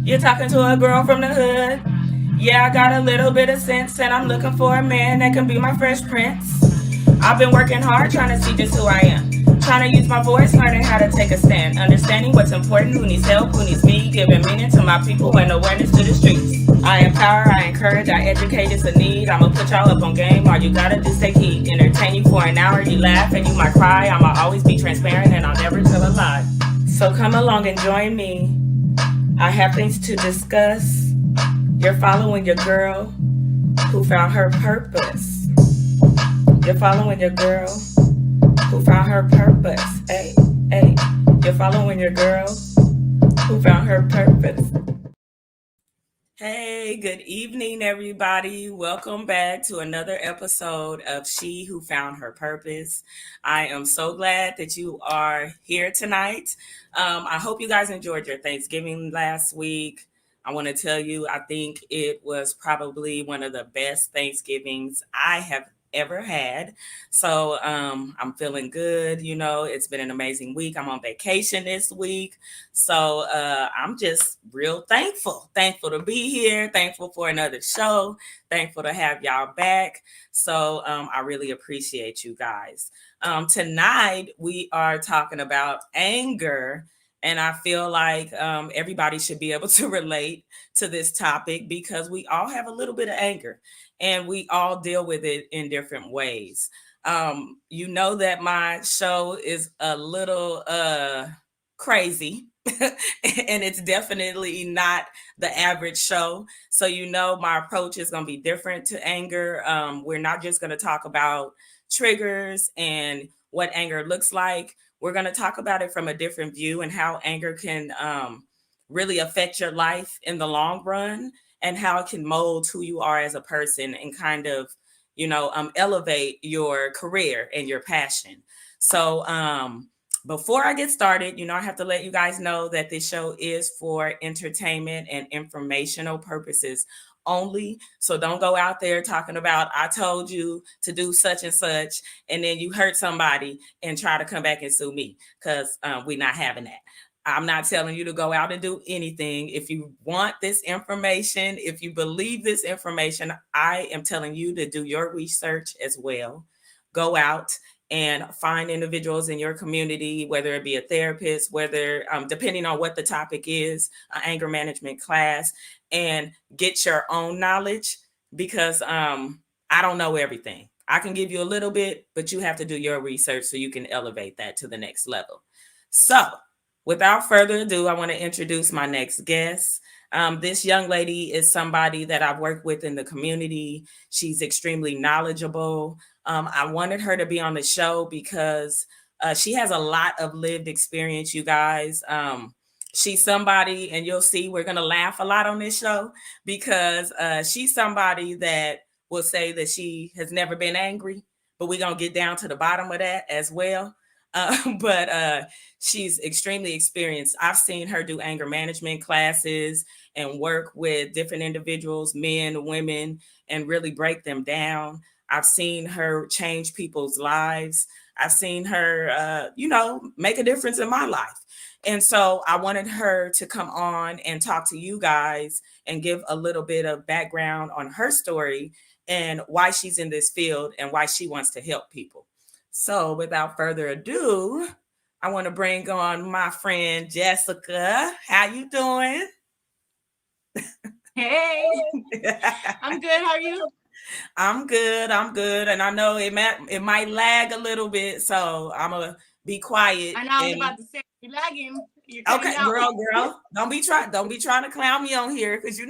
You're talking to a girl from the hood. Yeah, I got a little bit of sense, and I'm looking for a man that can be my fresh prince. I've been working hard trying to see just who I am. Trying to use my voice, learning how to take a stand. Understanding what's important, who needs help, who needs me. Giving meaning to my people and awareness to the streets. I empower, I encourage, I educate, it's a need. I'ma put y'all up on game. All you gotta do is take heed. Entertain you for an hour, you laugh and you might cry. I'ma always be transparent and I'll never tell a lie. So come along and join me. I have things to discuss. You're following your girl who found her purpose. You're following your girl who found her purpose. Hey, hey. You're following your girl who found her purpose. Hey, good evening, everybody. Welcome back to another episode of She Who Found Her Purpose. I am so glad that you are here tonight. I hope you guys enjoyed your Thanksgiving last week. I want to tell you, I think it was probably one of the best Thanksgivings I have ever had. So I'm feeling good. You know, it's been an amazing week. I'm on vacation this week. So I'm just real thankful to be here, thankful for another show, thankful to have y'all back. So I really appreciate you guys. Tonight we are talking about anger. And I feel like everybody should be able to relate to this topic because we all have a little bit of anger and we all deal with it in different ways. You know that my show is a little crazy and it's definitely not the average show. So, you know, my approach is going to be different to anger. We're not just going to talk about triggers and what anger looks like. We're going to talk about it from a different view and how anger can really affect your life in the long run and how it can mold who you are as a person and kind of, elevate your career and your passion. So, before I get started, I have to let you guys know that this show is for entertainment and informational purposes only. So don't go out there talking about, I told you to do such and such, and then you hurt somebody and try to come back and sue me because we're not having that. I'm not telling you to go out and do anything. If you want this information, if you believe this information, I am telling you to do your research as well. Go out and find individuals in your community, whether it be a therapist, whether depending on what the topic is, an anger management class, and get your own knowledge because I don't know everything. I can give you a little bit, but you have to do your research so you can elevate that to the next level. So, without further ado, I want to introduce my next guest. This young lady is somebody that I've worked with in the community. She's extremely knowledgeable. I wanted her to be on the show because she has a lot of lived experience, you guys. She's somebody, and you'll see we're going to laugh a lot on this show because she's somebody that will say that she has never been angry, but we're going to get down to the bottom of that as well. But she's extremely experienced. I've seen her do anger management classes and work with different individuals, men, women, and really break them down. I've seen her change people's lives. I've seen her, make a difference in my life. And so I wanted her to come on and talk to you guys and give a little bit of background on her story and why she's in this field and why she wants to help people. So without further ado, I want to bring on my friend Jessica. How you doing? Hey, I'm good. How are you? I'm good. I'm good. And I know it might lag a little bit, so I'm gonna be quiet. I know I was And about to say you're lagging. You're okay, cutting out. girl, don't be trying to clown me on here because look.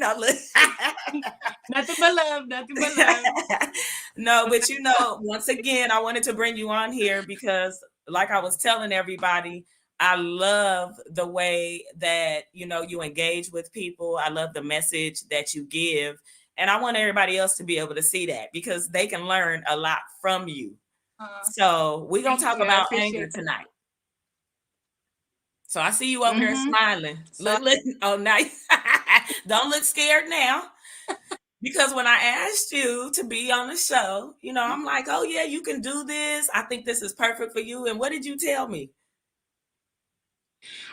Nothing but love. Nothing but love. No, but once again, I wanted to bring you on here because, like I was telling everybody, I love the way that you engage with people. I love the message that you give, and I want everybody else to be able to see that because they can learn a lot from you. So we're gonna Thank talk you. I about anger appreciate that. tonight. So I see you over there Mm-hmm. smiling. So Look. Oh, nice. Don't look scared now. Because when I asked you to be on the show, I'm like, oh, yeah, you can do this. I think this is perfect for you. And what did you tell me?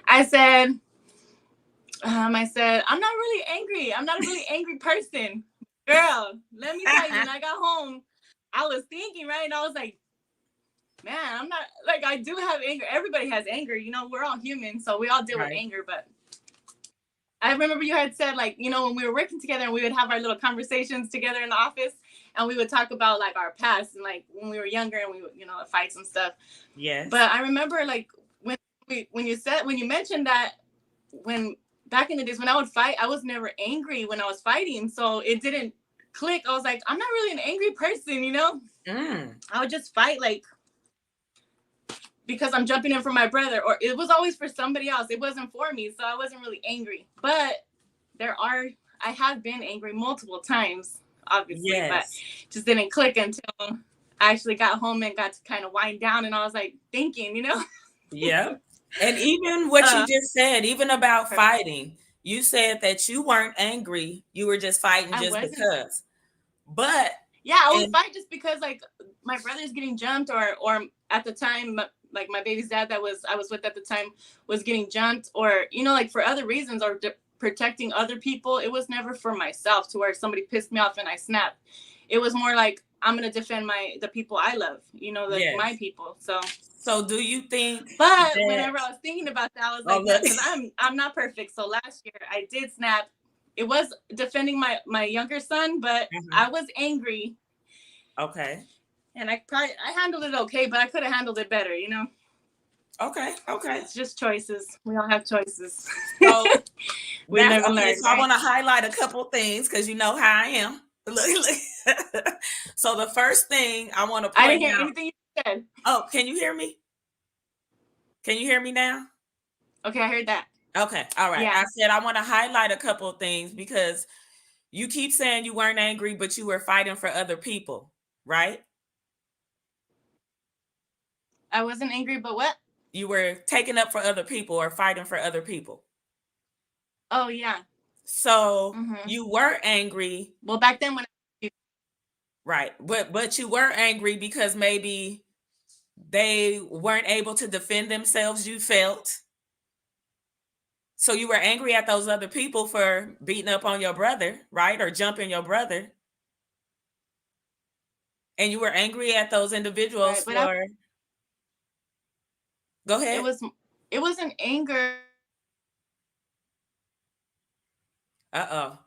I said, I said, I'm not really angry. I'm not a really angry person. Girl, let me tell you, when I got home, I was thinking, right? And I was like, man, I'm not like, I do have anger. Everybody has anger. We're all human. So we all deal with Right. anger. But I remember you had said, like, when we were working together and we would have our little conversations together in the office and we would talk about like our past and like when we were younger and we would, fights and stuff. Yes. But I remember like when you mentioned that when back in the days when I would fight, I was never angry when I was fighting. So it didn't click. I was like, I'm not really an angry person, I would just fight like because I'm jumping in for my brother, or it was always for somebody else. It wasn't for me. So I wasn't really angry. But I have been angry multiple times, obviously, Yes. but just didn't click until I actually got home and got to kind of wind down. And I was like thinking, Yep. And even what you just said, even about fighting, you said that you weren't angry. You were just fighting just because. But yeah, I would fight just because like my brother's getting jumped or at the time, like my baby's dad that I was with at the time was getting jumped, or, like for other reasons, or protecting other people. It was never for myself to where somebody pissed me off and I snapped. It was more like, I'm going to defend the people I love, yes. my people. So do you think? But whenever I was thinking about that, I was like, because I'm not perfect. So last year I did snap. It was defending my younger son, but I was angry. Okay. And I handled it okay, but I could have handled it better, Okay. It's just choices. We all have choices. So we never learn. So I want to highlight a couple things because you know how I am. Look. So the first thing I want to point out. I didn't hear anything you said. Oh, can you hear me? Can you hear me now? Okay, I heard that. Okay, all right. Yeah. I said I want to highlight a couple of things because you keep saying you weren't angry, but you were fighting for other people, right? I wasn't angry, but what? You were taking up for other people or fighting for other people. Oh, yeah. So you were angry. Well, back then when right. But you were angry because maybe they weren't able to defend themselves, you felt. So you were angry at those other people for beating up on your brother, right? Or jumping your brother. And you were angry at those individuals for... Go ahead. It wasn't anger. Uh-oh.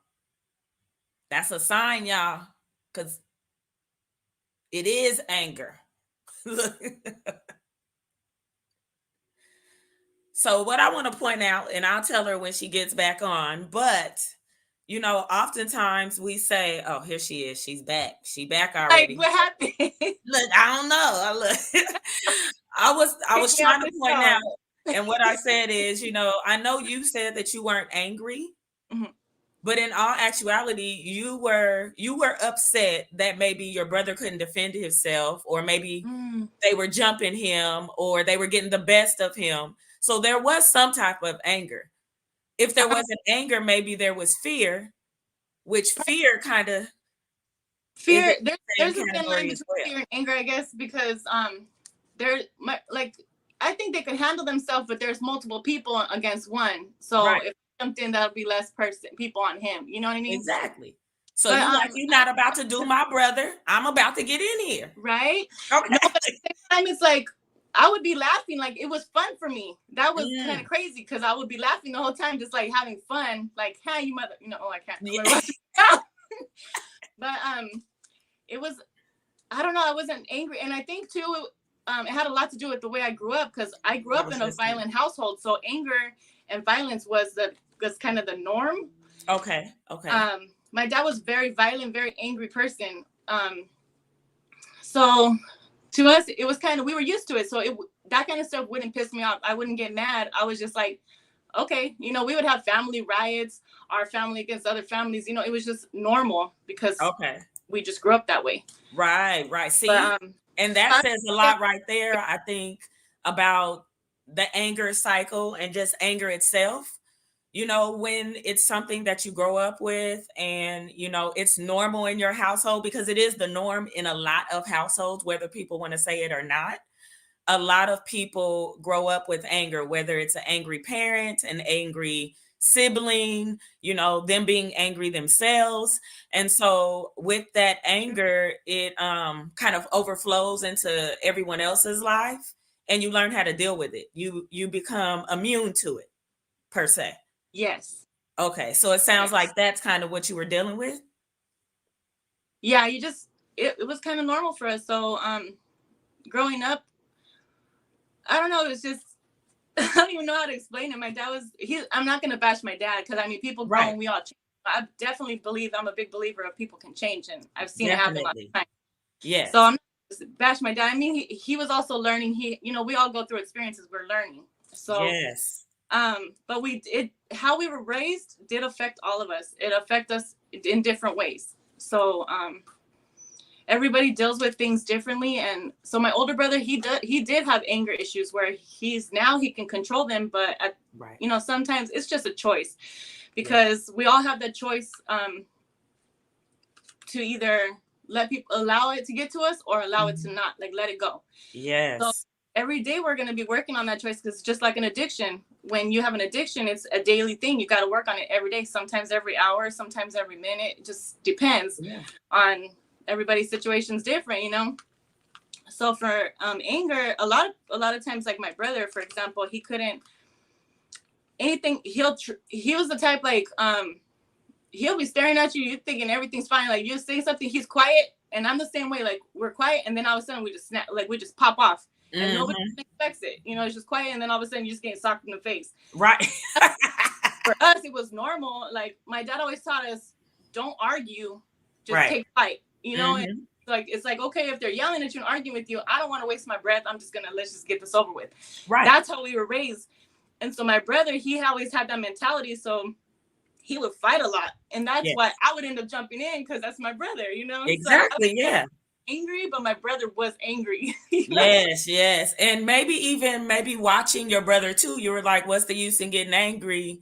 That's a sign, y'all, because it is anger. So what I want to point out, and I'll tell her when she gets back on, but oftentimes we say, oh, here she is. She's back. She back already. Like, what happened? Look, I don't know. I was trying to point out, and what I said is, I know you said that you weren't angry, but in all actuality, you were upset that maybe your brother couldn't defend himself, or maybe they were jumping him, or they were getting the best of him. So there was some type of anger. If there wasn't anger, maybe there was fear, which fear kind of... Fear, there's a thin line between fear and anger, I guess, because I think they could handle themselves, but there's multiple people against one. So if jumped in, that'll be less people on him. You know what I mean? Exactly. So you're not about to do my brother. I'm about to get in here. Right? Okay. No, but at the same time, it's like I would be laughing, like it was fun for me. That was kind of crazy because I would be laughing the whole time, just like having fun. Like, hey, you mother, I can't. Yeah. But it was, I don't know, I wasn't angry, and I think too, it had a lot to do with the way I grew up, because I grew up in a violent household, so anger and violence was kind of the norm. Okay. My dad was very violent, very angry person. So to us, it was kind of, we were used to it. So that kind of stuff wouldn't piss me off. I wouldn't get mad. I was just like, okay, we would have family riots, our family against other families. It was just normal because we just grew up that way. Right. See, and that says a lot right there, I think, about the anger cycle and just anger itself. When it's something that you grow up with and, it's normal in your household, because it is the norm in a lot of households, whether people want to say it or not. A lot of people grow up with anger, whether it's an angry parent, an angry sibling, them being angry themselves. And so with that anger, it kind of overflows into everyone else's life, and you learn how to deal with it. You become immune to it, per se. Yes. Okay, so it sounds Yes. like that's kind of what you were dealing with. Yeah, it was kind of normal for us. So growing up, I don't know, it was just I don't even know how to explain it. My dad I'm not gonna bash my dad, because I mean, people grow Right. and we all change. I definitely believe, I'm a big believer of people can change, and I've seen it happen a lot Definitely. of times. Yes. So I'm not gonna bash my dad. I mean, he was also learning. We all go through experiences, we're learning. So Yes. but how we were raised did affect all of us. It affected us in different ways. So everybody deals with things differently. And so my older brother, he did have anger issues where he can control them, but Right. sometimes it's just a choice, because we all have the choice to either allow it to get to us, or allow it to not, like, let it go. Yes. So every day we're going to be working on that choice, because just like an addiction, when you have an addiction, it's a daily thing. You got to work on it every day, sometimes every hour, sometimes every minute. It just depends on everybody's situation's different, So for anger, a lot of times, like my brother, for example, he couldn't anything. He was the type, like, he'll be staring at you, you're thinking everything's fine, like you say something, he's quiet, and I'm the same way. Like, we're quiet, and then all of a sudden we just snap, like we just pop off, and nobody expects it. It's just quiet, and then all of a sudden you just get socked in the face. Right. For us, it was normal. Like, my dad always taught us, don't argue, just take fight. And it's like, okay, if they're yelling at you and arguing with you, I don't want to waste my breath. Let's just get this over with. Right. That's how we were raised. And so my brother, he always had that mentality. So he would fight a lot. And that's why I would end up jumping in, because that's my brother, Exactly. So angry, but my brother was angry. Yes. And maybe watching your brother too, you were like, what's the use in getting angry?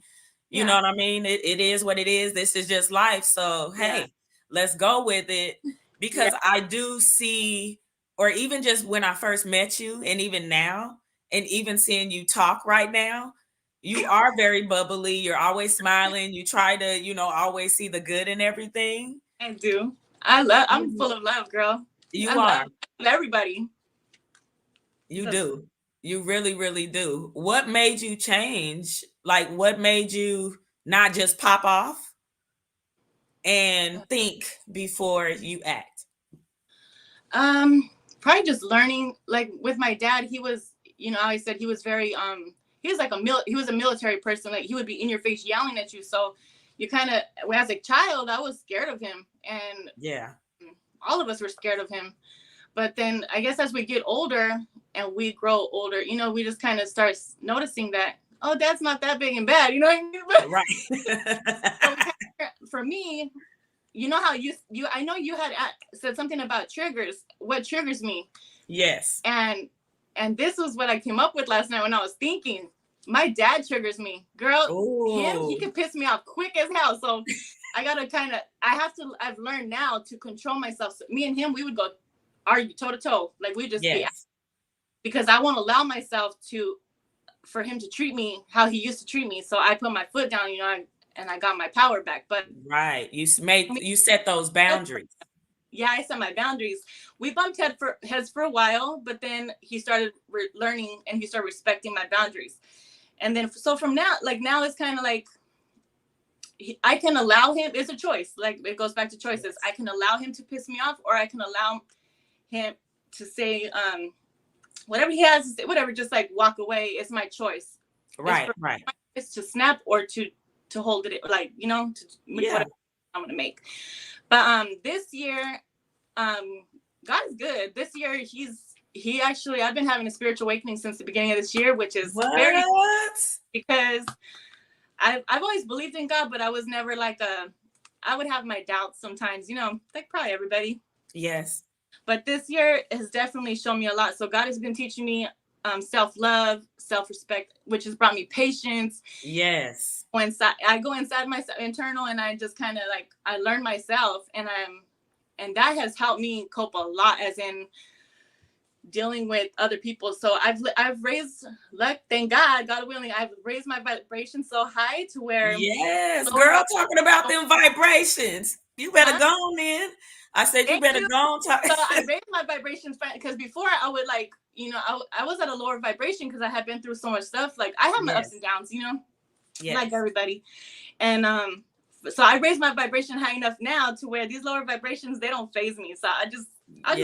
You know what I mean? It is what it is. This is just life. So, hey, let's go with it. Because I do see, or even just when I first met you, and even now, and even seeing you talk right now, you are very bubbly. You're always smiling. You try to, always see the good in everything. I do. I'm full of love, girl. You I are. love everybody. You do. You really, really do. What made you change? Like, what made you not just pop off and think before you act? Probably just learning. Like with my dad, he was, I said he was very he was like he was a military person. Like, he would be in your face yelling at you. So you kind of, as a child, I was scared of him, and all of us were scared of him. But then I guess as we get older and we grow older, we just kind of start noticing that, oh, Dad's not that big and bad, you know what I mean? Right. So for me, how I know you had said something about triggers. What triggers me? Yes. And this was what I came up with last night when I was thinking. My dad triggers me, girl. He can piss me off quick as hell. So I gotta I've learned now to control myself. So me and him, we would go argue toe to toe, like we just be, because I won't allow myself for him to treat me how he used to treat me. So I put my foot down, and I got my power back. But you set those boundaries. Yeah, I set my boundaries. We bumped heads for a while, but then he started learning, and he started respecting my boundaries. And then so from now, like now it's kind of like I can allow him. It's a choice. Like, it goes back to choices. I can allow him to piss me off, or I can allow him to say whatever he has to say, whatever, just like walk away. It's my choice. Right. It's to snap, or to hold it, like, to make whatever I'm gonna make. But this year, God is good. This year I've been having a spiritual awakening since the beginning of this year, which is very, because I've always believed in God, but I was never like I would have my doubts sometimes, like probably everybody. Yes. But this year has definitely shown me a lot. So God has been teaching me self-love, self-respect, which has brought me patience. Yes. I go inside myself, internal, and I just kind of like, I learn myself, and that has helped me cope a lot, as in dealing with other people. So I've raised, like, thank God, God willing, I've raised my vibration so high to where Yes, lower girl, vibration. talking about them vibrations. You better Huh? go on in. I said you Thank better you. go on talk. So I raised my vibrations because before I would, like, I was at a lower vibration because I had been through so much stuff. Like, I have my ups Yes. and downs, like Yes. everybody. And so I raised my vibration high enough now to where these lower vibrations, they don't phase me. So I just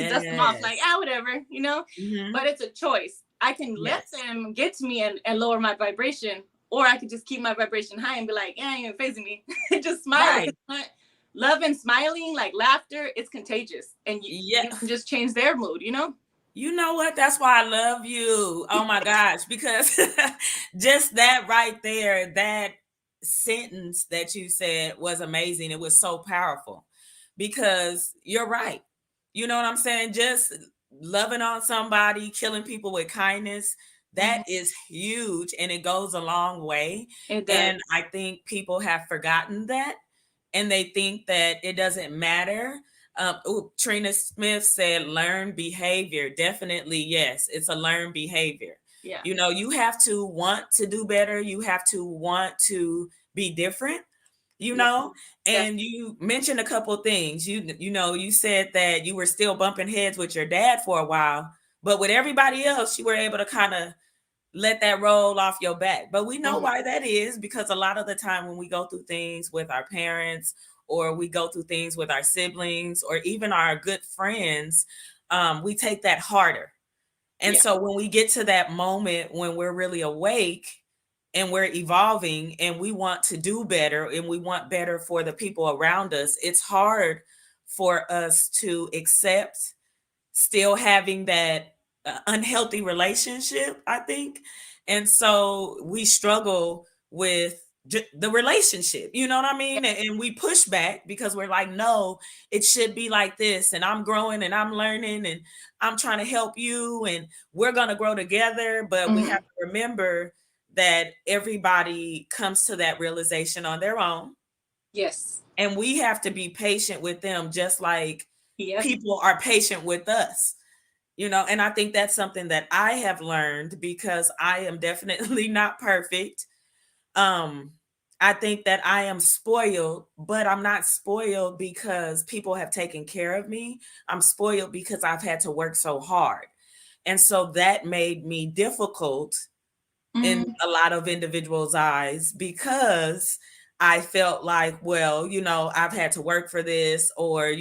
dust them off, like, Yes. whatever. Hmm. But it's a choice. I can let Yes. them get to me and lower my vibration, or I could just keep my vibration high and be like, yeah, ain't phasing me. Just smile. Right. Love and smiling, like laughter, it's contagious, and you Yeah. can just change their mood. You know what? That's why I love you. Oh my gosh. Because just that right there, that sentence that you said was amazing. It was so powerful because you're right. You know what I'm saying? Just loving on somebody, killing people with kindness, that Mhm. is huge and it goes a long way. It does. And I think people have forgotten that and they think that it doesn't matter. Trina Smith said learned behavior. Definitely, yes, it's a learned behavior. Yeah. You have to want to do better. You have to want to be different, Yeah. That's and you mentioned a couple things. You said that you were still bumping heads with your dad for a while, but with everybody else, you were able to kind of let that roll off your back. But we know mhm. why that is, because a lot of the time when we go through things with our parents or we go through things with our siblings or even our good friends, we take that harder. And Yeah. so when we get to that moment when we're really awake and we're evolving and we want to do better and we want better for the people around us, it's hard for us to accept still having that unhealthy relationship, I think. And so we struggle with the relationship, you know what I Yeah. mean? And we push back because we're like, no, it should be like this. And I'm growing and I'm learning and I'm trying to help you and we're going to grow together. But we have Mhm. to remember that everybody comes to that realization on their own. Yes. And we have to be patient with them, just like Yep. people are patient with us. And I think that's something that I have learned because I am definitely not perfect. um I think that I am spoiled, but I'm not spoiled because people have taken care of me. I'm spoiled because I've had to work so hard, and so that made me difficult in Mhm. a lot of individuals' eyes because I felt like, well, I've had to work for this, or,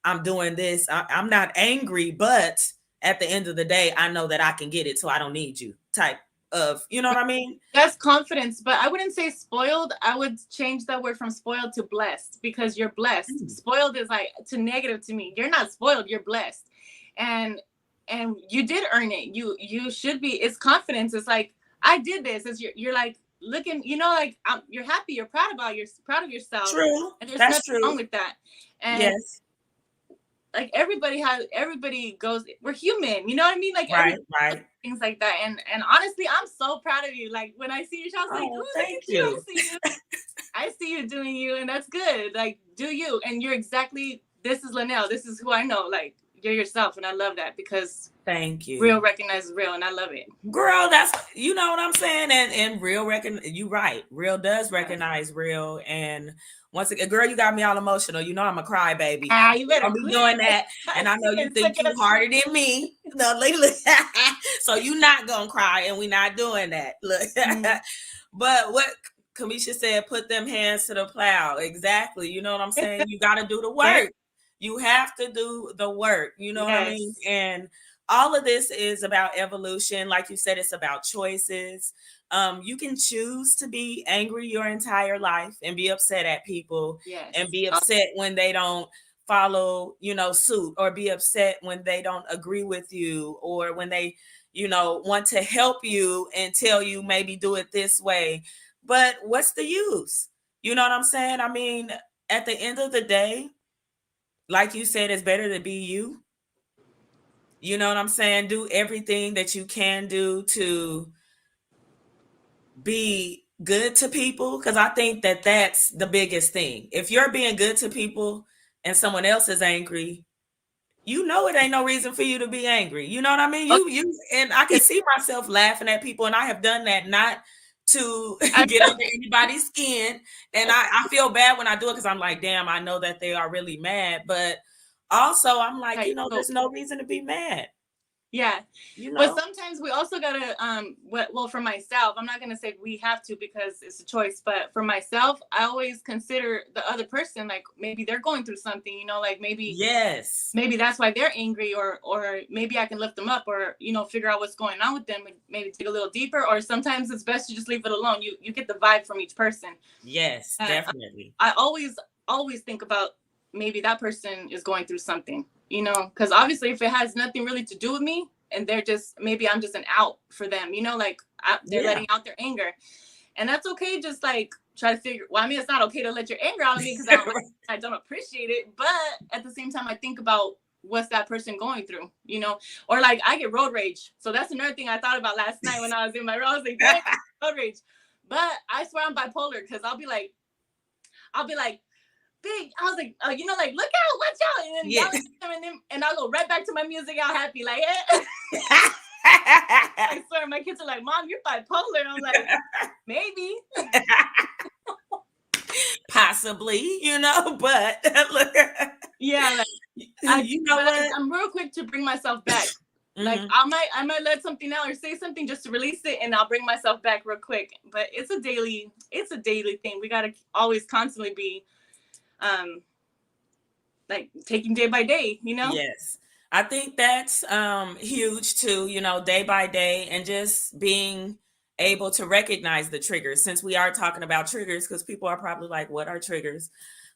I'm doing this. I'm not angry, but at the end of the day, I know that I can get it, so I don't need you type of, you know what I mean? That's confidence, but I wouldn't say spoiled. I would change that word from spoiled to blessed, because you're blessed. Mm. Spoiled is like too negative to me. You're not spoiled, you're blessed. And you did earn it. You should be. It's confidence. It's like, I did this. It's you're like looking, like, you're happy, you're proud of yourself. True. And there's That's nothing wrong true. with that. And Yes. like, everybody goes, we're human, you know what I mean? Like, Right. everybody goes Right. through things like that. And honestly, I'm so proud of you. Like, when I see your show, I was like, Oh, oh, look thank at you. you. I see you doing you, and that's good. Like, do you. And you're exactly, this is Linnell, this is who I know. Like, you're yourself, and I love that, because Thank real you. recognizes real, and I love it. Girl, that's, what I'm saying. And real you right. Real does Yeah. recognize real. And once again, girl, you got me all emotional. I'm a cry baby. You better Don't be quit. doing that. I And I see know you it. think Suck it you up. harder than me. No, look. So you not gonna cry, and we not doing that. Look. Mhm. But what Kamisha said, put them hands to the plow. Exactly. You know what I'm saying? You gotta do the Yes. work. You have to do the work. You know what I mean? Yes. And all of this is about evolution. Like you said, it's about choices. You can choose to be angry your entire life and be upset at people and Yes. be upset when they don't follow, suit, or be upset when they don't agree with you, or when they, want to help you and tell you maybe do it this way. But what's the use? You know what I'm saying? I mean, at the end of the day, like you said, it's better to be you. You know what I'm saying? Do everything that you can do to be good to people, because I think that that's the biggest thing. If you're being good to people and someone else is angry, you know it ain't no reason for you to be angry. You know what I mean? You and I can see myself laughing at people, and I have done that not to get under anybody's skin. And I feel bad when I do it because I'm like, damn, I know that they are really mad. But also I'm like, you know, there's no reason to be mad. Yeah. You know? But sometimes we also gotta well, for myself, I'm not gonna say we have to because it's a choice, but for myself, I always consider the other person, like maybe they're going through something, you know, like maybe that's why they're angry, or maybe I can lift them up, or, you know, figure out what's going on with them and maybe dig a little deeper. Or sometimes it's best to just leave it alone. You get the vibe from each person. Yes, definitely. I always think about maybe that person is going through something, you know, because obviously if it has nothing really to do with me, and they're just, maybe I'm just an out for them, you know, like they're letting out their anger, and that's okay. Just like try to figure, well, I mean, it's not okay to let your anger out of me because I don't appreciate it, but at the same time I think about what's that person going through, you know. Or like I get road rage, so that's another thing I thought about last night when I was in my road. I was like, road rage. But I swear I'm bipolar, because I'll be like, big, I was like, you know, like, look out, watch out, and then yell at them, and I'll go right back to my music, all happy, like, I swear, my kids are like, Mom, you're bipolar. I'm like, maybe. Possibly, you know, but yeah, like, you know what? I'm real quick to bring myself back. Like I might let something out or say something just to release it, and I'll bring myself back real quick. But it's a daily thing. We gotta always constantly be like taking day by day, you know? Yes. I think that's huge too, you know, day by day, and just being able to recognize the triggers, since we are talking about triggers, because people are probably like, what are triggers?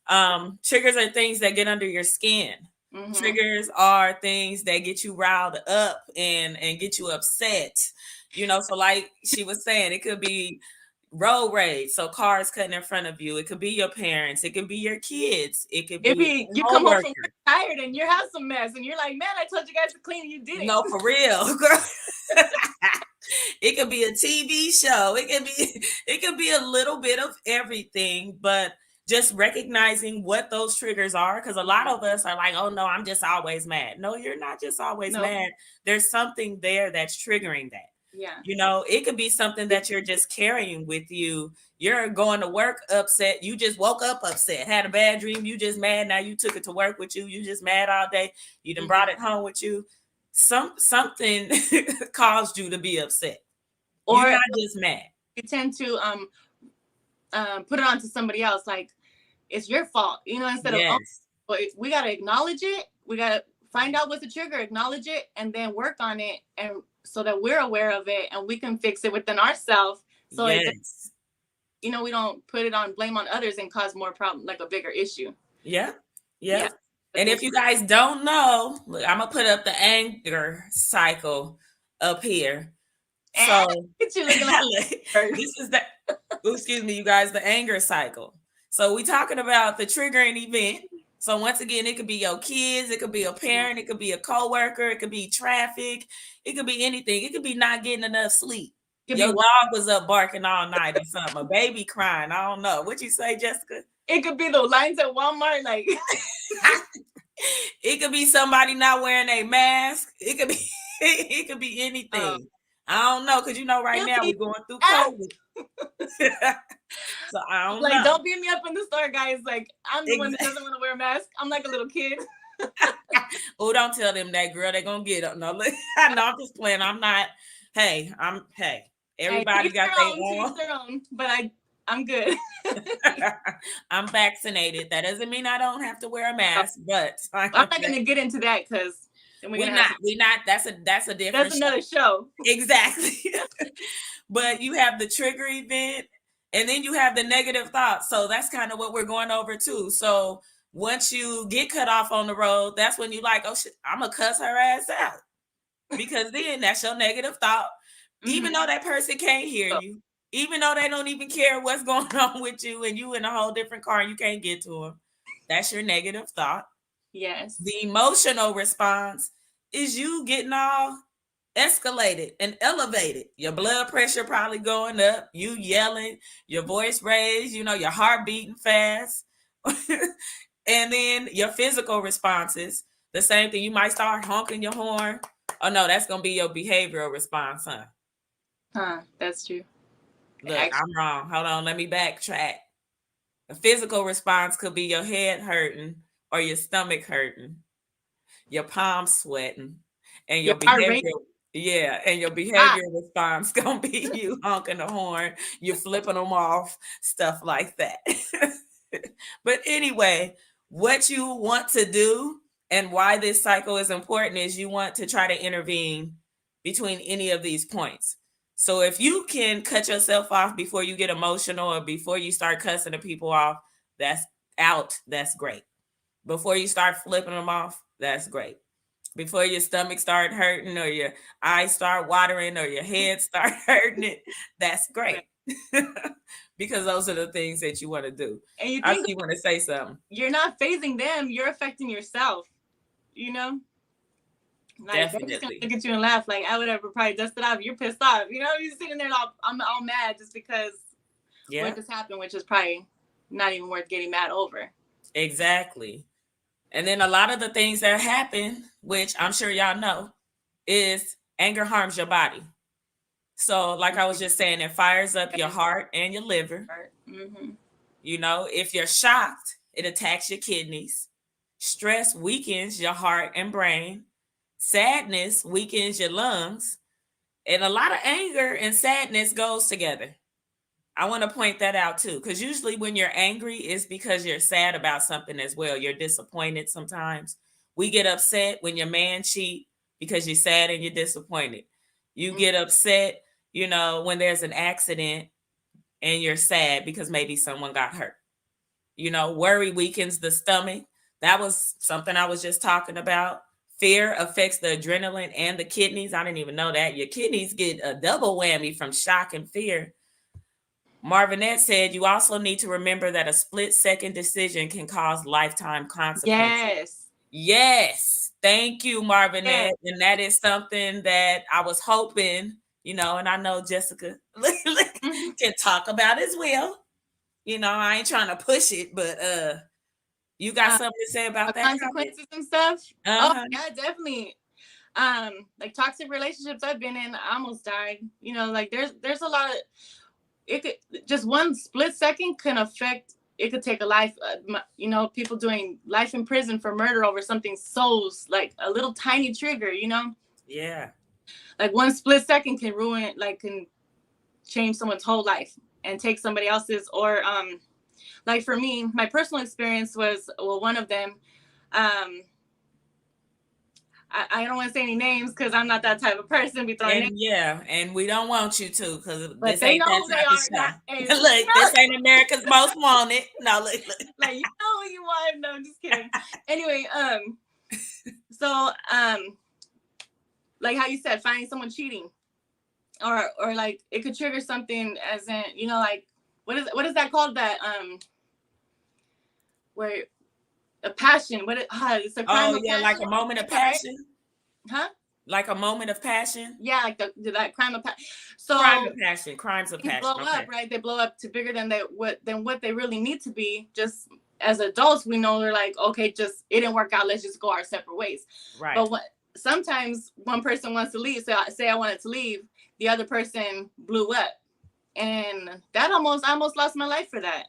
Triggers are things that get under your skin. Triggers are things that get you riled up and get you upset, you know. So like she was saying, it could be road rage, so cars cutting in front of you. It could be your parents. It could be your kids. It could be you come home from work tired and your house a mess, and you're like, man, I told you guys to clean, you didn't. No, for real, girl. It could be a TV show. It could be a little bit of everything, but just recognizing what those triggers are, because a lot of us are like, oh no, I'm just always mad. No, you're not just always mad. There's something there that's triggering that. Yeah. You know, it could be something that you're just carrying with you. You're going to work upset. You just woke up upset, had a bad dream. You just mad. Now you took it to work with you. You just mad all day. You done brought it home with you. Something caused you to be upset. Or you're not just mad. You tend to put it on to somebody else, like it's your fault, you know, instead of, but we got to acknowledge it. We got to find out what's the trigger, acknowledge it, and then work on it, and so that we're aware of it and we can fix it within ourselves. So you know, we don't put it on, blame on others and cause more problem, like a bigger issue. Yeah. And if you guys don't know, look, I'm gonna put up the anger cycle up here. So this is the excuse me, you guys, the anger cycle. So we talking about the triggering event. So once again, it could be your kids, it could be a parent, it could be a coworker, it could be traffic, it could be anything. It could be not getting enough sleep. Your dog was up barking all night or something, a baby crying. I don't know. What you say, Jessica? It could be the lines at Walmart, like it could be somebody not wearing a mask. It could be anything. I don't know, because you know right now we're going through COVID. So I don't know. Don't beat me up in the store, guys. Like, I'm the one that doesn't want to wear a mask. I'm like a little kid. Oh, don't tell them that, girl. They're gonna get them. No, I'm just playing. I'm not. Hey, everybody got their own, but I'm good. I'm vaccinated. That doesn't mean I don't have to wear a mask, but I'm not gonna get into that, because we're not. That's a different. That's another show. Exactly. But you have the trigger event, and then you have the negative thoughts. So that's kind of what we're going over too. So once you get cut off on the road, that's when you like, oh shit, I'm gonna cuss her ass out, because then that's your negative thought. Even though that person can't hear you, even though they don't even care what's going on with you, and you in a whole different car and you can't get to them, that's your negative thought. Yes. The emotional response is you getting all escalated and elevated. Your blood pressure probably going up, you yelling, your voice raised, you know, your heart beating fast. And then your physical responses, The same thing. You might start honking your horn. Oh no, that's gonna be your behavioral response, huh? That's true. Look, Actually, I'm wrong. Hold on, let me backtrack. A physical response could be your head hurting or your stomach hurting, your palms sweating, and your your heart rate. Ah, behavioral response gonna be you honking the horn, you flipping them off, stuff like that. But anyway, what you want to do and why this cycle is important is you want to try to intervene between any of these points. So if you can cut yourself off before you get emotional or before you start cussing the people off, that's that's great. Before you start flipping them off, that's great. Before your stomach start hurting or your eyes start watering or your head start hurting it, that's great. Because those are the things that you want to do. and you I think see you want to say something. you're not phasing them, you're affecting yourself. You know, like they're just gonna Definitely. look at you and laugh. Like I would ever probably dust it off. You're pissed off. You know, you're sitting there all I'm all mad just because Yeah, what just happened, which is probably not even worth getting mad over. exactly. And then a lot of the things that happen, which I'm sure y'all know, is anger harms your body. So, like I was just saying, it fires up your heart and your liver. Mm-hmm. You know, if you're shocked, it attacks your kidneys. Stress weakens your heart and brain. Sadness weakens your lungs. And a lot of anger and sadness goes together. I want to point that out too, because usually when you're angry, it's because you're sad about something as well. You're disappointed sometimes. We get upset when your man cheat because you're sad and you're disappointed. You get upset, you know, when there's an accident and you're sad because maybe someone got hurt. You know, worry weakens the stomach. That was something I was just talking about. Fear affects the adrenaline and the kidneys. I didn't even know that. Your kidneys get a double whammy from shock and fear. Marvinette said you also need to remember that a split-second decision can cause lifetime consequences. Yes. Yes. Thank you, Yes. Marvinette. And that is something that I was hoping, you know, and I know Jessica can talk about as well. You know, I ain't trying to push it, but you got something to say about that comment? Consequences and stuff. Oh Uh-huh. yeah, definitely. Like toxic relationships I've been in, I almost died. You know, like there's a lot of it could just one split second can affect. It could take a life. You know, people doing life in prison for murder over something so like a little tiny trigger. You know. Yeah. Like one split second can ruin, like can change someone's whole life and take somebody else's. Or like for me, my personal experience was, well, one of them. I don't want to say any names because I'm not that type of person. Be throwing names, And yeah, and we don't want you to because but this they ain't know that who they type of are. Not, show. Look, this ain't America's Most Wanted. No, look. like you know who you want. No, I'm just kidding. Anyway, so like how you said, finding someone cheating, or like it could trigger something, as in, you know, like what is that called? That where a passion. It's a crime Oh of yeah, like passion. a moment of Right? passion. Huh? Like a moment of passion. Yeah, like that crime of passion. Crime So of passion. Crimes of things blow passion. up, Okay. right? They blow up to bigger than what they really need to be. Just as adults, we know they're like, okay, just it didn't work out. Let's just go our separate ways. Right. But sometimes one person wants to leave. So I say I wanted to leave, the other person blew up, and that I almost lost my life for that.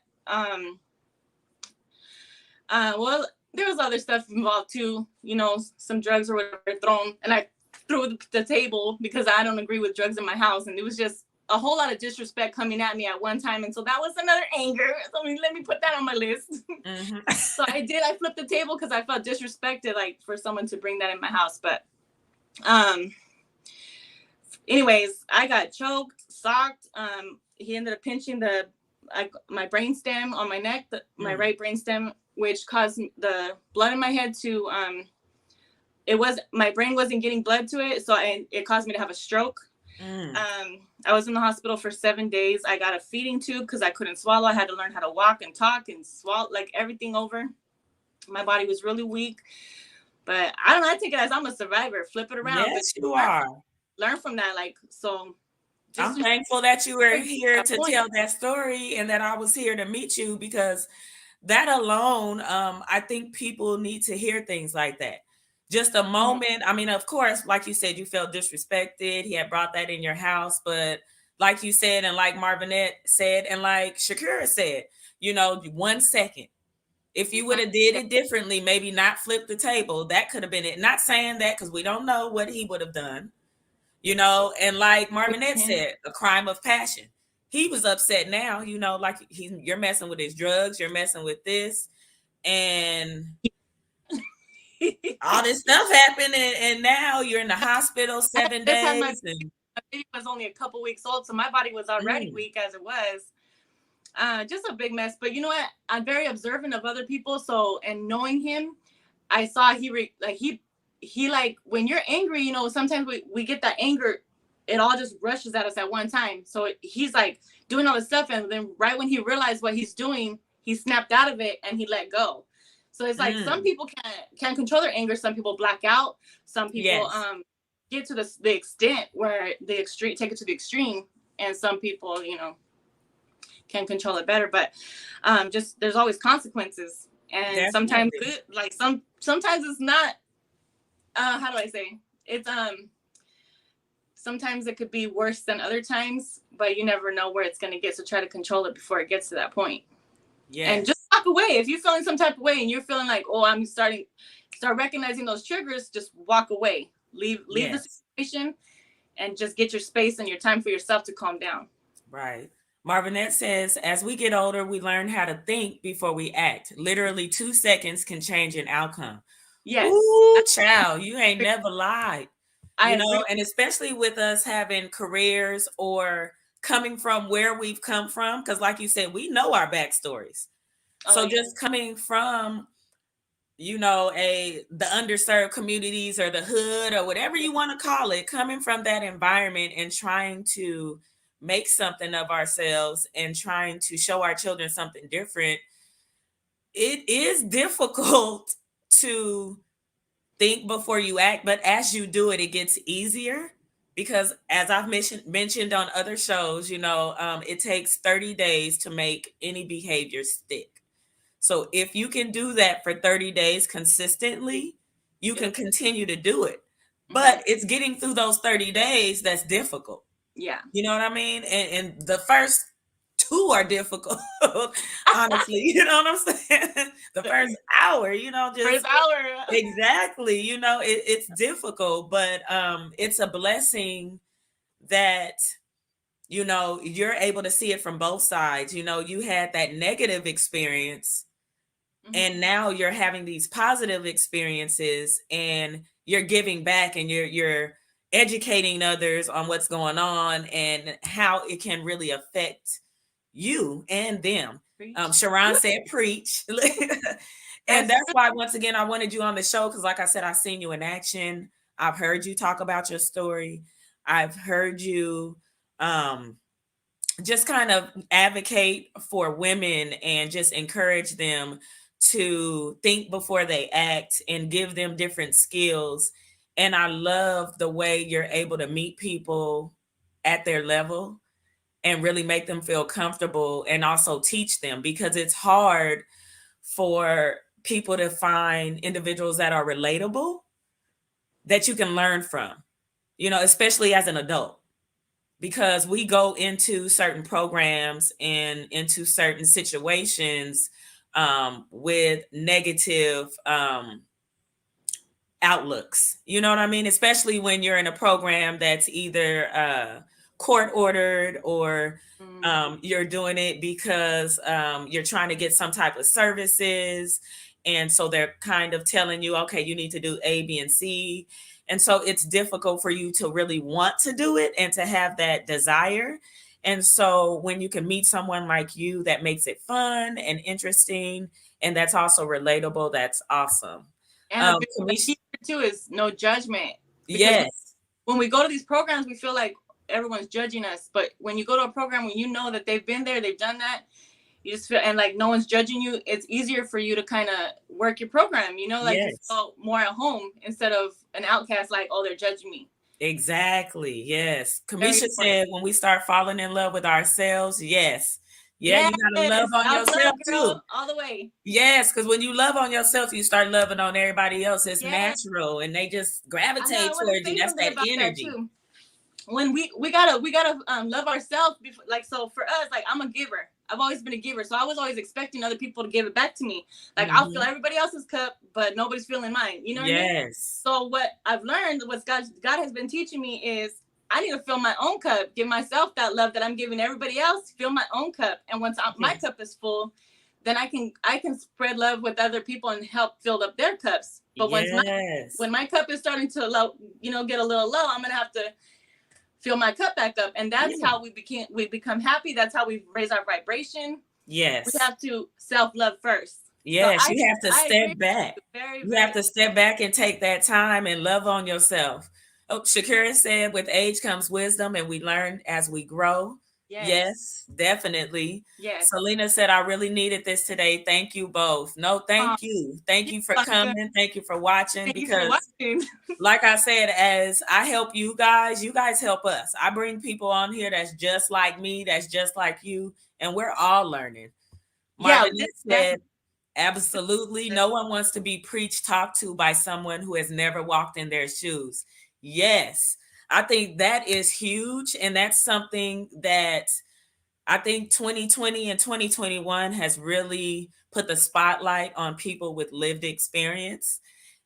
Well, there was other stuff involved too. You know, some drugs or whatever thrown, and I threw the table because I don't agree with drugs in my house, and it was just a whole lot of disrespect coming at me at one time, and so that was another anger. So let me put that on my list. Mm-hmm. So I flipped the table because I felt disrespected, like for someone to bring that in my house. But anyways, I got choked, socked. He ended up pinching my brainstem on my neck, my right brainstem, which caused the blood in my head to my brain wasn't getting blood to it, so it caused me to have a stroke. I was in the hospital for 7 days. I got a feeding tube because I couldn't swallow. I had to learn how to walk and talk and swallow, like everything over. My body was really weak, but I don't know. I take it as I'm a survivor. Flip it around. Yes, you are. Learn from that. Like, so. I'm thankful that you were here to tell that story and that I was here to meet you, because that alone, I think people need to hear things like that. just a moment. I mean, of course, like you said, you felt disrespected. He had brought that in your house, but like you said, and like Marvinette said, and like Shakira said, 1 second. If you would have did it differently, maybe not flip the table, that could have been it. Not saying that because we don't know what he would have done, and like Marvinette said, a crime of passion. He was upset now, like you're messing with his drugs, you're messing with this, and all this stuff happened, and now you're in the hospital 7 days. My baby was only a couple weeks old, so my body was already weak as it was. Just a big mess. But you know what? I'm very observant of other people. So, and knowing him, I saw he like when you're angry, sometimes we get that anger. It all just rushes at us at one time. So he's like doing all this stuff. And then right when he realized what he's doing, he snapped out of it and he let go. So it's like some people can't control their anger. Some people black out. Some people get to the extent where the extreme, take it to the extreme. And some people, can control it better, but just there's always consequences, and definitely. Sometimes good, like sometimes it's not. How do I say? It's sometimes it could be worse than other times, but you never know where it's going to get. So try to control it before it gets to that point. Yeah, and just walk away if you're feeling some type of way, and you're feeling like, oh, I'm start recognizing those triggers. Just walk away, leave the situation, and just get your space and your time for yourself to calm down. Right. Marvinette says, as we get older, we learn how to think before we act. Literally 2 seconds can change an outcome. Yes. Ooh, child, you ain't never lied. And especially with us having careers or coming from where we've come from, because like you said, we know our backstories. So just coming from, the underserved communities or the hood or whatever you want to call it, coming from that environment and trying to make something of ourselves and trying to show our children something different, it is difficult to think before you act, but as you do it, it gets easier because as I've mentioned on other shows, it takes 30 days to make any behavior stick. So if you can do that for 30 days consistently, you can continue to do it. But it's getting through those 30 days that's difficult. Yeah. You know what I mean? And the first 2 are difficult, honestly. You know what I'm saying? The first hour, first hour. Exactly. It's difficult, but it's a blessing that, you're able to see it from both sides. You had that negative experience and now you're having these positive experiences and you're giving back and you're educating others on what's going on and how it can really affect you and them. Sharon said preach. And that's why, once again, I wanted you on the show because, like I said, I've seen you in action. I've heard you talk about your story. I've heard you just kind of advocate for women and just encourage them to think before they act and give them different skills. And I love the way you're able to meet people at their level and really make them feel comfortable and also teach them, because it's hard for people to find individuals that are relatable that you can learn from, especially as an adult, because we go into certain programs and into certain situations with negative outlooks. You know what I mean? Especially when you're in a program that's either court ordered or you're doing it because you're trying to get some type of services. And so they're kind of telling you, okay, you need to do A, B, and C. And so it's difficult for you to really want to do it and to have that desire. And so when you can meet someone like you that makes it fun and interesting, and that's also relatable, that's awesome. And the big too is no judgment. Yes. When we go to these programs, we feel like everyone's judging us. But when you go to a program when you know that they've been there, they've done that, you just feel, and like no one's judging you, it's easier for you to kind of work your program, like you feel more at home instead of an outcast, like, oh, they're judging me. Exactly. Yes. Kamisha said when we start falling in love with ourselves, yes, Yeah, you gotta love on Self-love, yourself too. girl, all the way. Yes, because when you love on yourself, you start loving on everybody else. It's Yes. natural, and they just I know. I gravitate want to towards you. say That's something that about that energy. too. When we gotta love ourselves before, like, so for us, like, I'm a giver. I've always been a giver, so I was always expecting other people to give it back to me. Like, I'll fill Mm-hmm. everybody else's cup, but nobody's filling mine, you know what I mean? Yes. So what I've learned, what God has been teaching me, is I need to fill my own cup, give myself that love that I'm giving everybody else, fill my own cup, and once my Yes. cup is full, then I can spread love with other people and help fill up their cups. But Yes. when my cup is starting to get a little low, I'm gonna have to fill my cup back up, and that's Yeah. how we become happy. That's how we raise our vibration. We Yes. have to self-love first. So Yes. You have to I agree step with back. you. Very, You have very. to step back and take that time and love on yourself. Oh, Shakira said, with age comes wisdom, and we learn as we grow. Yes. Yes, definitely. Yes. Selena said, I really needed this today. Thank you both. No, um, thank you. Thank you're you for welcome. coming. Thank you for watching. Thank you for Because, watching. like I said, as I help you guys help us. I bring people on here that's just like me, that's just like you, and we're all learning. Yeah, Marvin that's said, absolutely. No one wants to be preached, talked to by someone who has never walked in their shoes. Yes, I think that is huge. And that's something that I think 2020 and 2021 has really put the spotlight on people with lived experience.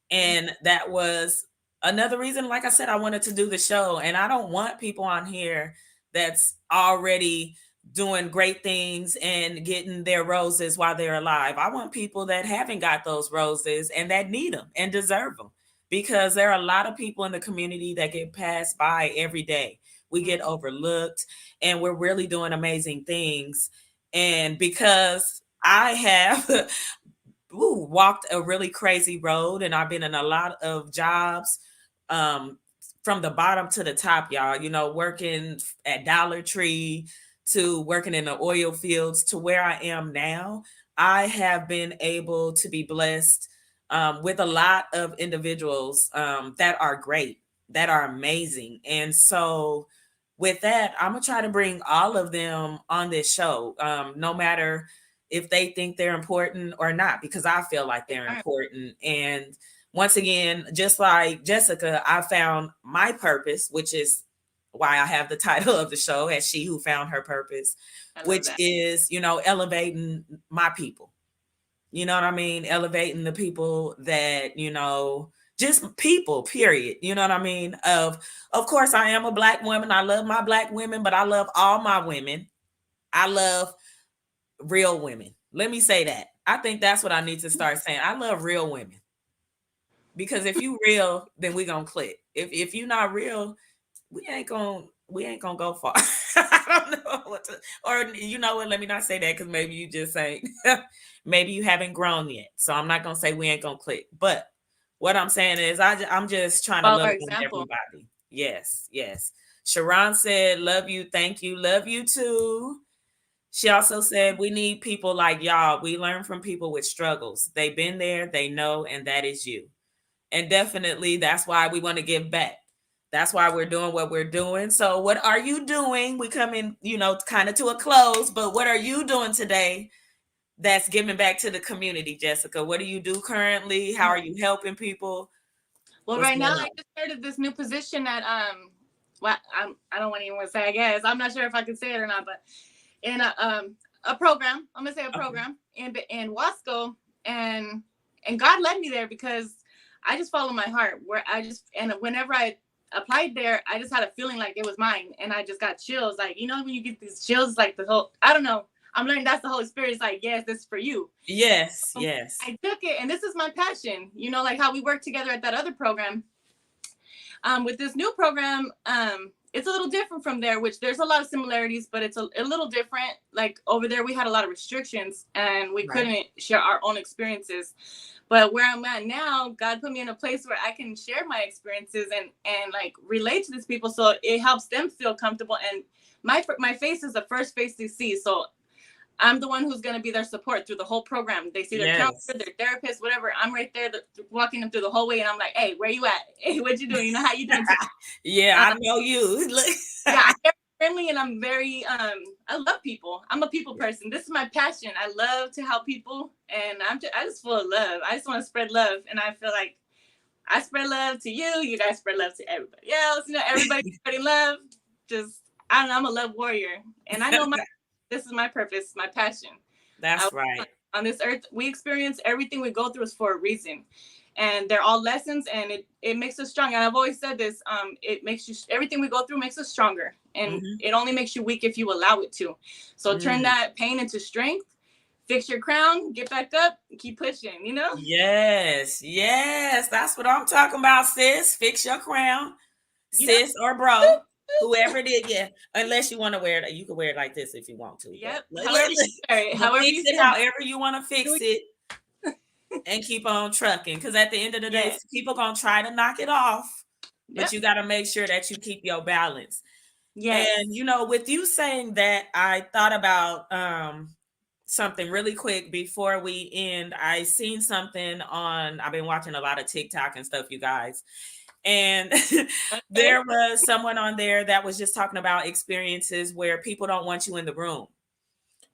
And that was another reason, like I said, I wanted to do the show. And I don't want people on here that's already doing great things and getting their roses while they're alive. I want people that haven't got those roses and that need them and deserve them, because there are a lot of people in the community that get passed by every day. We get overlooked, and we're really doing amazing things. And because I have walked a really crazy road, and I've been in a lot of jobs, um, from the bottom to the top, y'all. You know, working at Dollar Tree to working in the oil fields to where I am now. I have been able to be blessed, with a lot of individuals, that are great, that are amazing. And so, with that, I'm gonna try to bring all of them on this show, no matter if they think they're important or not, because I feel like they're important. And once again, just like Jessica, I found my purpose, which is why I have the title of the show as She Who Found Her Purpose, which is, elevating my people. You know what I mean? Elevating the people that, just people, period. You know what I mean? Of course, I am a Black woman. I love my Black women, but I love all my women. I love real women. Let me say that. I think that's what I need to start saying. I love real women. Because if you real, then we gonna click. If you not real, we ain't gonna go far. I don't know what to, or you know what, let me not say that, because maybe you just ain't maybe you haven't grown yet. So I'm not gonna say we ain't gonna click. But what I'm saying is I'm just trying to Follow love our on example. everybody. Yes, yes. Sharon said, love you, thank you, love you too. She also said, we need people like y'all. We learn from people with struggles. They've been there, they know, and that is you. And definitely that's why we want to give back. That's why we're doing what we're doing. So what are you doing? We come in, kind of to a close, but what are you doing today that's giving back to the community, Jessica? What do you do currently? How are you helping people? Well, What's right now going I on? just started this new position at well, I don't want anyone to say, I guess. I'm not sure if I can say it or not, but in a program, I'm gonna say a Okay. program in Wasco, and God led me there because I just follow my heart. And whenever I applied there, I just had a feeling like it was mine, and I just got chills. Like, when you get these chills, like the whole, I don't know. I'm learning that's the Holy Spirit. It's like, yes, this is for you. Yes, So yes. I took it, and this is my passion. Like how we worked together at that other program. With this new program, it's a little different from there, which there's a lot of similarities, but it's a little different. Like over there, we had a lot of restrictions and we Right. couldn't share our own experiences. But where I'm at now, God put me in a place where I can share my experiences and like relate to these people, so it helps them feel comfortable. And my face is the first face they see, so I'm the one who's going to be their support through the whole program. They see their counselor, Yes. their therapist, whatever. I'm right there walking them through the whole way. And I'm like, hey, where you at? Hey, what you doing? How you doing today? Yeah, I know you. Yeah, friendly, and I'm very I love people. I'm a people person. This is my passion. I love to help people, and I just full of love. I just want to spread love, and I feel like I spread love to you. You guys spread love to everybody else. You know, everybody spreading love. Just I don't know. I'm a love warrior, and I know this is my purpose, my passion. That's right. On this earth, we experience everything we go through is for a reason, and they're all lessons, and it makes us strong. And I've always said this: it makes you, everything we go through makes us stronger, and it only makes you weak if you allow it to. So turn that pain into strength. Fix your crown, get back up, keep pushing, you know? Yes, yes. That's what I'm talking about, sis. Fix your crown, You know? sis or bro, whoever it is. Yeah, unless you want to wear it. You can wear it like this if you want to. Yep. But however you wear it. However fix you it however you want to fix it and keep on trucking. Because at the end of the day, people going to try to knock it off, but you got to make sure that you keep your balance. Yes. And, you know, with you saying that, I thought about something really quick before we end. I seen something I've been watching a lot of TikTok and stuff, you guys. And there was someone on there that was just talking about experiences where people don't want you in the room.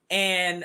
And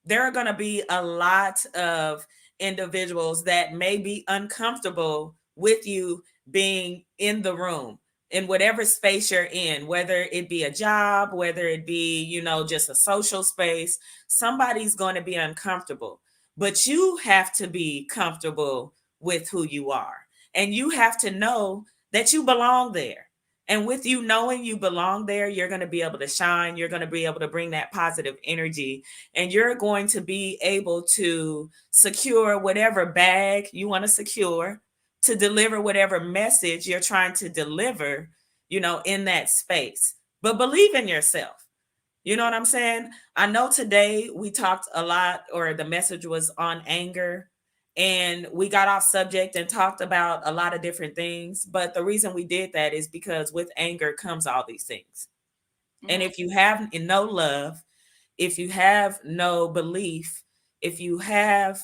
there are going to be a lot of individuals that may be uncomfortable with you being in the room, in whatever space you're in, whether it be a job, whether it be, you know, just a social space. Somebody's going to be uncomfortable, but you have to be comfortable with who you are. And you have to know that you belong there. And with you knowing you belong there, you're going to be able to shine. You're going to be able to bring that positive energy, and you're going to be able to secure whatever bag you want to secure, to deliver whatever message you're trying to deliver, you know, in that space. But believe in yourself. You know what I'm saying? I know today we talked a lot, or the message was on anger, and we got off subject and talked about a lot of different things. But the reason we did that is because with anger comes all these things. And if you have no love, if you have no belief, if you have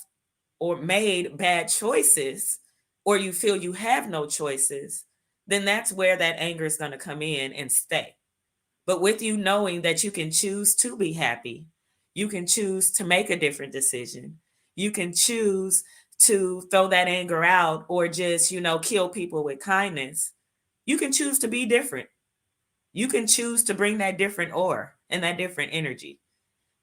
or made bad choices, or you feel you have no choices, then that's where that anger is going to come in and stay. But with you knowing that you can choose to be happy, you can choose to make a different decision, you can choose to throw that anger out, or just, you know, kill people with kindness. You can choose to be different. You can choose to bring that different aura and that different energy,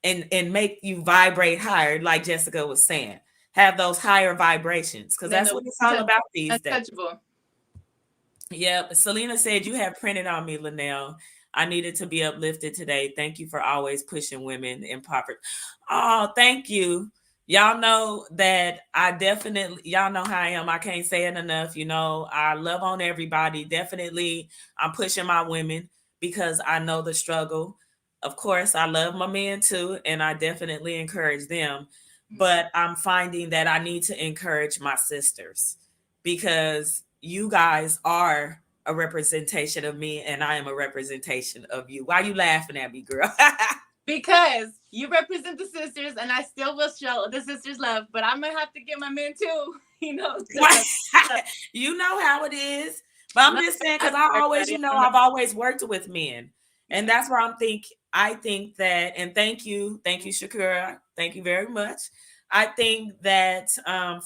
and make you vibrate higher, like Jessica was saying. Have those higher vibrations, because that's what it's all about these days. Yep. Selena said, you have printed on me, Linnell. I needed to be uplifted today. Thank you for always pushing women in poverty. Oh, thank you. Y'all know that y'all know how I am. I can't say it enough. You know, I love on everybody. Definitely, I'm pushing my women because I know the struggle. Of course, I love my men too, and I definitely encourage them. But I'm finding that I need to encourage my sisters, because you guys are a representation of me, and I am a representation of you. Why are you laughing at me, girl? Because you represent the sisters, and I still will show the sisters love, but I'm gonna have to get my men too. You know, you know how it is. But I'm just saying, because I always, you know, I've always worked with men, and that's where I think that, and thank you, Shakira, thank you very much. I think that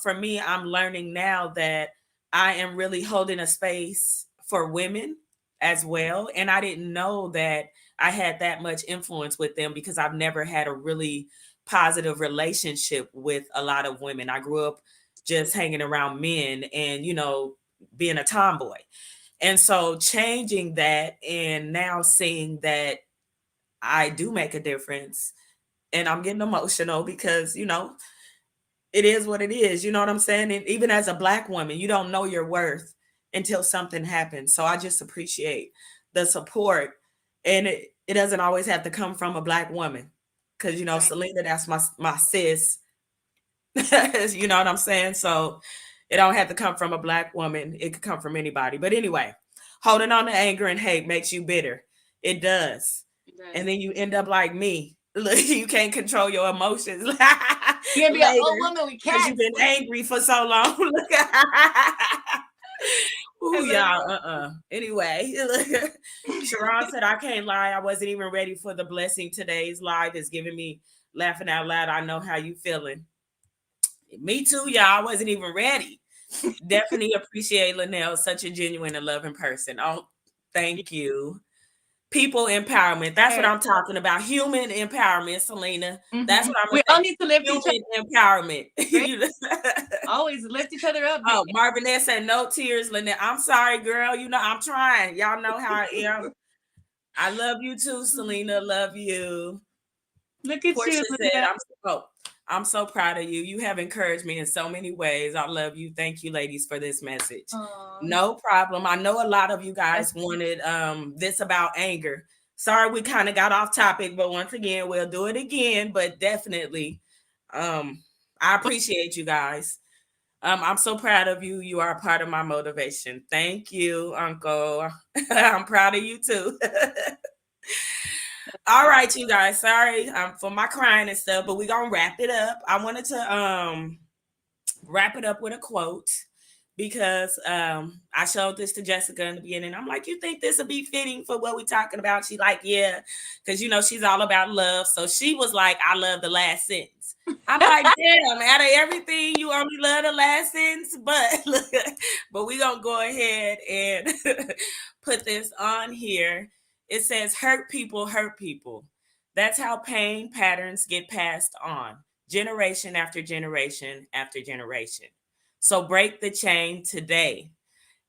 for me, I'm learning now that I am really holding a space for women as well, and I didn't know that I had that much influence with them, because I've never had a really positive relationship with a lot of women. I grew up just hanging around men and, you know, being a tomboy. And so changing that, and now seeing that I do make a difference, and I'm getting emotional because, you know, it is what it is. You know what I'm saying? And even as a Black woman, you don't know your worth until something happens. So I just appreciate the support. And it doesn't always have to come from a Black woman. Because, you know, Selena, that's my sis. You know what I'm saying? So it don't have to come from a Black woman. It could come from anybody. But anyway, holding on to anger and hate makes you bitter. It does. And then you end up like me. You can't control your emotions. You're gonna be an old woman with cats. You've been angry for so long. Ooh, y'all, Anyway, Sharon said, I can't lie. I wasn't even ready for the blessing. Today's live is giving me laughing out loud. I know how you feeling. Me too, y'all. I wasn't even ready. Definitely appreciate Linnell, such a genuine and loving person. Oh, thank you. People empowerment. That's what I'm talking about. Human empowerment, Selena. That's what I'm We saying. all need to lift each other. Human empowerment. Right? Always lift each other up. Oh, Marvinette said no tears, Lynette. I'm sorry, girl. You know, I'm trying. Y'all know how I am. I love you too, Selena. Love you. Look at Portia you, said, Lynette. I'm so proud of you. You have encouraged me in so many ways. I love you. Thank you, ladies, for this message. No problem. I know a lot of you guys wanted this about anger. Sorry, we kind of got off topic, but once again, we'll do it again. But definitely, I appreciate you guys. I'm so proud of you. You are a part of my motivation. Thank you, Uncle. I'm proud of you too. All right, you guys. Sorry for my crying and stuff, but we're gonna wrap it up. I wanted to wrap it up with a quote because I showed this to Jessica in the beginning. I'm like, you think this would be fitting for what we're talking about? She's like, yeah, because you know she's all about love. So she was like, I love the last sentence. I'm like, damn, out of everything, you only love the last sentence, but we're gonna go ahead and put this on here. It says, hurt people hurt people. That's how pain patterns get passed on generation after generation after generation. So break the chain today.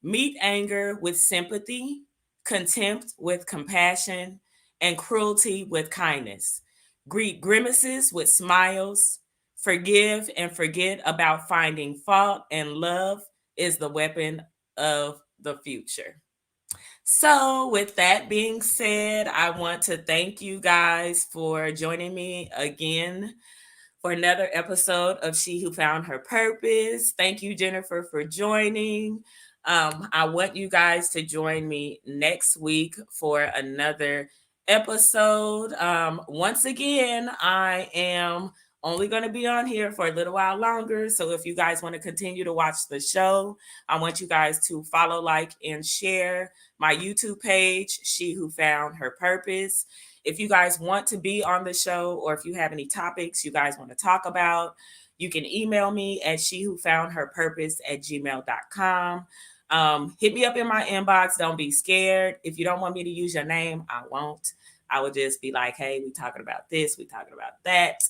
Meet anger with sympathy, contempt with compassion, and cruelty with kindness. Greet grimaces with smiles. Forgive and forget about finding fault, and love is the weapon of the future. So, with that being said, I want to thank you guys for joining me again for another episode of She Who Found Her Purpose. Thank you, Jennifer, for joining. I want you guys to join me next week for another episode. Once again, I am only going to be on here for a little while longer. So if you guys want to continue to watch the show, I want you guys to follow, like, and share my YouTube page, She Who Found Her Purpose. If you guys want to be on the show or if you have any topics you guys want to talk about, you can email me at shewhofoundherpurpose@gmail.com. Hit me up in my inbox. Don't be scared. If you don't want me to use your name, I won't. I would just be like, hey, we talking about this, we talking about that.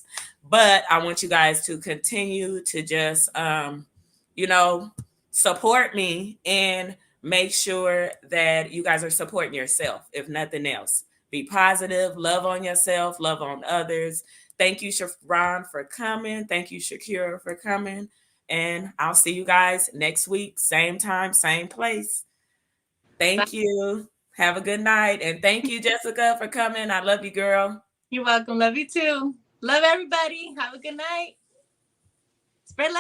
But I want you guys to continue to just, support me and make sure that you guys are supporting yourself, if nothing else. Be positive, love on yourself, love on others. Thank you, Sharon, for coming. Thank you, Shakira, for coming. And I'll see you guys next week, same time, same place. Thank you. Have a good night. And thank you, Jessica, for coming. I love you, girl. You're welcome. Love you too. Love everybody. Have a good night. Spread love.